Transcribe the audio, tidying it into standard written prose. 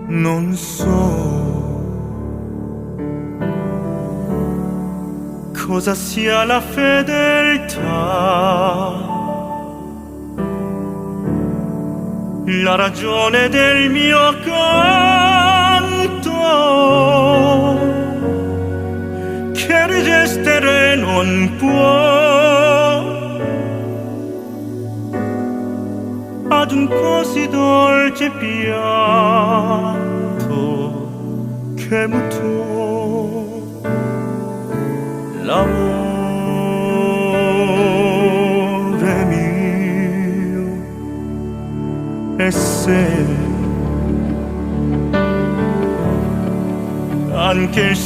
non so cosa sia la fedeltà, la ragione del mio canto, che resistere non può ad un così dolce pianto che mutò l'amore mio. E se anche il